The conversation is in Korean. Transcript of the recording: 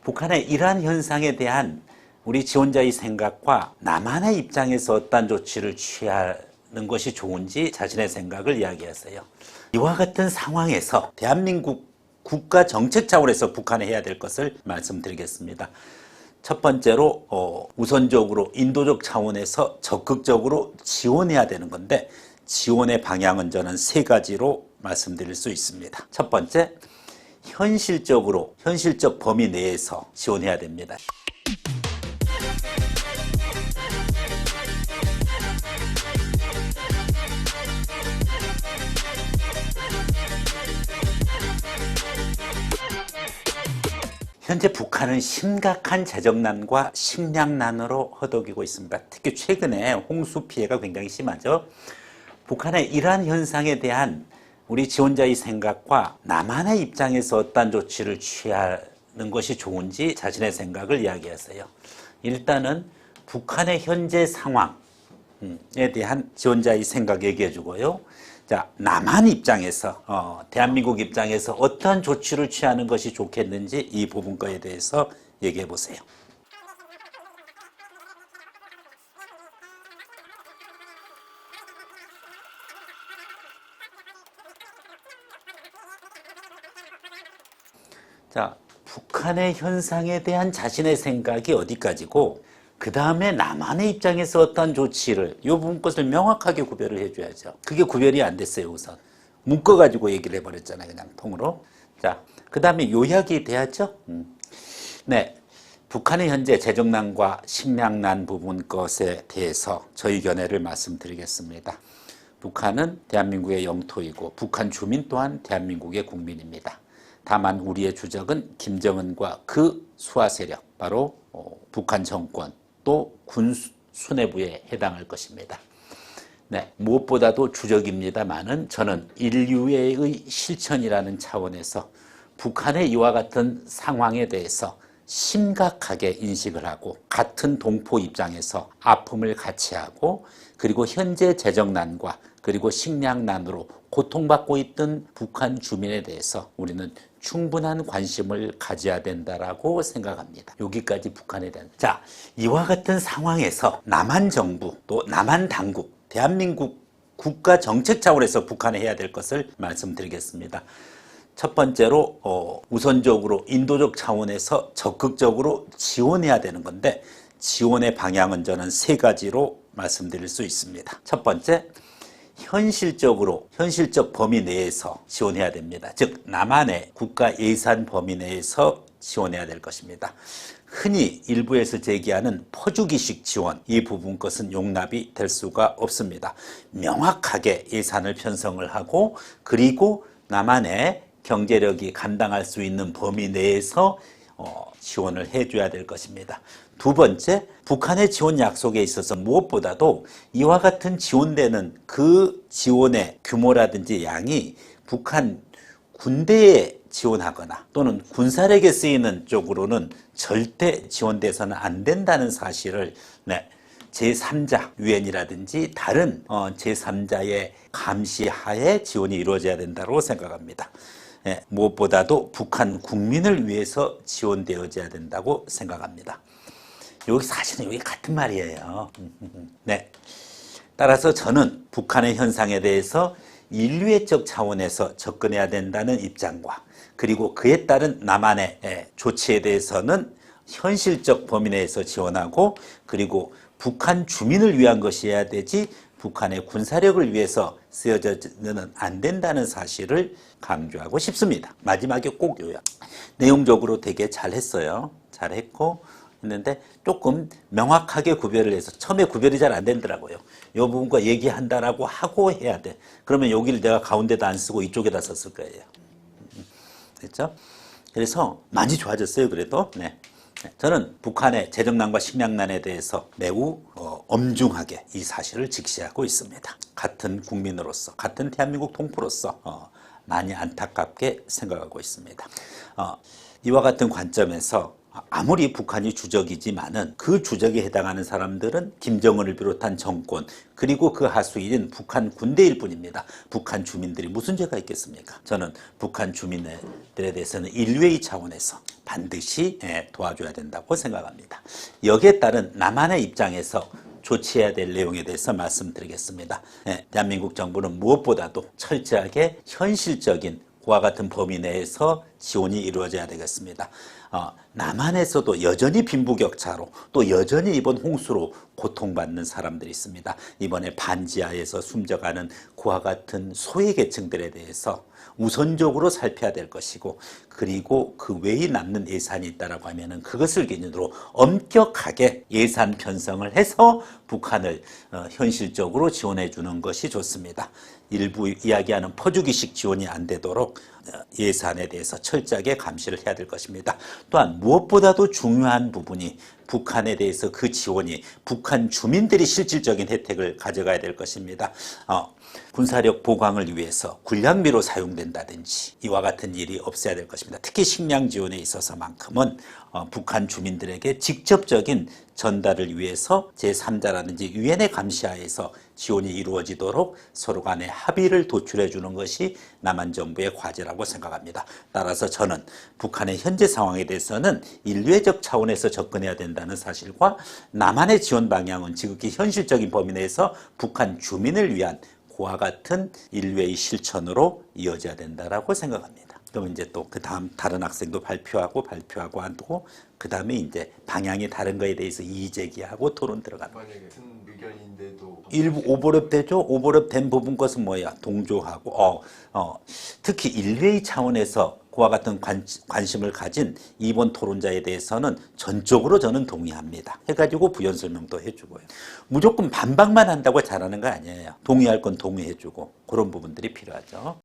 북한의 이러한 현상에 대한 우리 지원자의 생각과 남한의 입장에서 어떤 조치를 취하는 것이 좋은지 자신의 생각을 이야기하세요. 이와 같은 상황에서 대한민국 국가 정책 차원에서 북한에 해야 될 것을 말씀드리겠습니다. 첫 번째로 우선적으로 인도적 차원에서 적극적으로 지원해야 되는 건데, 지원의 방향은 저는 세 가지로 말씀드릴 수 있습니다. 첫 번째, 현실적 범위 내에서 지원해야 됩니다. 현재 북한은 심각한 재정난과 식량난으로 허덕이고 있습니다. 특히 최근에 홍수 피해가 굉장히 심하죠. 북한의 이러한 현상에 대한 우리 지원자의 생각과 남한의 입장에서 어떤 조치를 취하는 것이 좋은지 자신의 생각을 이야기하세요. 일단은 북한의 현재 상황에 대한 지원자의 생각 얘기해 주고요. 자, 남한 입장에서, 대한민국 입장에서 어떠한 조치를 취하는 것이 좋겠는지 이 부분 거에 대해서 얘기해 보세요. 자, 북한의 현상에 대한 자신의 생각이 어디까지고, 그 다음에 남한의 입장에서 어떤 조치를, 이 부분 것을 명확하게 구별을 해줘야죠. 그게 구별이 안 됐어요, 우선. 묶어가지고 얘기를 해버렸잖아요, 그냥 통으로. 자, 그 다음에 요약이 돼야죠. 네. 북한의 현재 재정난과 식량난 부분 것에 대해서 저희 견해를 말씀드리겠습니다. 북한은 대한민국의 영토이고, 북한 주민 또한 대한민국의 국민입니다. 다만 우리의 주적은 김정은과 그 수하 세력, 바로 북한 정권, 또 군 수뇌부에 해당할 것입니다. 네, 무엇보다도 주적입니다만은 저는 인류의 실천이라는 차원에서 북한의 이와 같은 상황에 대해서 심각하게 인식을 하고, 같은 동포 입장에서 아픔을 같이 하고, 그리고 현재 재정난과 그리고 식량난으로 고통받고 있던 북한 주민에 대해서 우리는 충분한 관심을 가져야 된다라고 생각합니다. 여기까지 북한에 대한. 자, 이와 같은 상황에서 남한 정부 또 남한 당국, 대한민국 국가 정책 차원에서 북한에 해야 될 것을 말씀드리겠습니다. 첫 번째로 우선적으로 인도적 차원에서 적극적으로 지원해야 되는 건데, 지원의 방향은 저는 세 가지로 말씀드릴 수 있습니다. 첫 번째, 현실적 범위 내에서 지원해야 됩니다. 즉, 남한의 국가 예산 범위 내에서 지원해야 될 것입니다. 흔히 일부에서 제기하는 퍼주기식 지원, 이 부분 것은 용납이 될 수가 없습니다. 명확하게 예산을 편성을 하고, 그리고 남한의 경제력이 감당할 수 있는 범위 내에서 지원을 해줘야 될 것입니다. 두 번째, 북한의 지원 약속에 있어서 무엇보다도 이와 같은 지원되는 그 지원의 규모라든지 양이 북한 군대에 지원하거나 또는 군사력에 쓰이는 쪽으로는 절대 지원돼서는 안 된다는 사실을 제3자, 유엔이라든지 다른 제3자의 감시하에 지원이 이루어져야 된다고 생각합니다. 무엇보다도 북한 국민을 위해서 지원되어져야 된다고 생각합니다. 여기 사실은 여기 같은 말이에요. 네. 따라서 저는 북한의 현상에 대해서 인류애적 차원에서 접근해야 된다는 입장과, 그리고 그에 따른 남한의 조치에 대해서는 현실적 범위 내에서 지원하고, 그리고 북한 주민을 위한 것이어야 되지 북한의 군사력을 위해서 쓰여져는 안 된다는 사실을 강조하고 싶습니다. 마지막에 꼭 요약. 내용적으로 되게 잘했어요. 잘했고 했는데 조금 명확하게 구별을 해서, 처음에 구별이 잘 안 되더라고요. 이 부분과 얘기한다라고 하고 해야 돼. 그러면 여기를 내가 가운데다 안 쓰고 이쪽에다 썼을 거예요. 됐죠? 그래서 많이 좋아졌어요, 그래도. 네. 저는 북한의 재정난과 식량난에 대해서 매우 엄중하게 이 사실을 직시하고 있습니다. 같은 국민으로서, 같은 대한민국 동포로서 많이 안타깝게 생각하고 있습니다. 이와 같은 관점에서 아무리 북한이 주적이지만은 그 주적에 해당하는 사람들은 김정은을 비롯한 정권 그리고 그 하수인은 북한 군대일 뿐입니다. 북한 주민들이 무슨 죄가 있겠습니까? 저는 북한 주민들에 대해서는 인류의 차원에서 반드시 도와줘야 된다고 생각합니다. 여기에 따른 남한의 입장에서 조치해야 될 내용에 대해서 말씀드리겠습니다. 대한민국 정부는 무엇보다도 철저하게 현실적인 그와 같은 범위 내에서 지원이 이루어져야 되겠습니다. 남한에서도 여전히 빈부격차로 또 여전히 이번 홍수로 고통받는 사람들이 있습니다. 이번에 반지하에서 숨져가는 그와 같은 소외 계층들에 대해서 우선적으로 살펴야 될 것이고, 그리고 그 외에 남는 예산이 있다라고 하면은 그것을 기준으로 엄격하게 예산 편성을 해서 북한을 현실적으로 지원해 주는 것이 좋습니다. 일부 이야기하는 퍼주기식 지원이 안 되도록 예산에 대해서 철저하게 감시를 해야 될 것입니다. 또한 무엇보다도 중요한 부분이 북한에 대해서 그 지원이 북한 주민들이 실질적인 혜택을 가져가야 될 것입니다. 군사력 보강을 위해서 군량미로 사용된다든지 이와 같은 일이 없어야 될 것입니다. 특히 식량 지원에 있어서만큼은 북한 주민들에게 직접적인 전달을 위해서 제3자라든지 유엔의 감시하에서 지원이 이루어지도록 서로 간의 합의를 도출해 주는 것이 남한 정부의 과제라고 생각합니다. 따라서 저는 북한의 현재 상황에 대해서는 인류애적 차원에서 접근해야 된다는 사실과 남한의 지원 방향은 지극히 현실적인 범위 내에서 북한 주민을 위한 그와 같은 인류의 실천으로 이어져야 된다라고 생각합니다. 그럼 이제 또 그 다음 다른 학생도 발표하고 하고 그 다음에 이제 방향이 다른 거에 대해서 이의 제기하고 토론 들어갑니다. 만약에 같은 의견인데도 일부 오버랩 되죠. 오버랩 된 부분 것은 뭐야? 동조하고 특히 인류의 차원에서 그와 같은 관심을 가진 이번 토론자에 대해서는 전적으로 저는 동의합니다. 해가지고 부연 설명도 해주고요. 무조건 반박만 한다고 잘하는 거 아니에요. 동의할 건 동의해주고 그런 부분들이 필요하죠.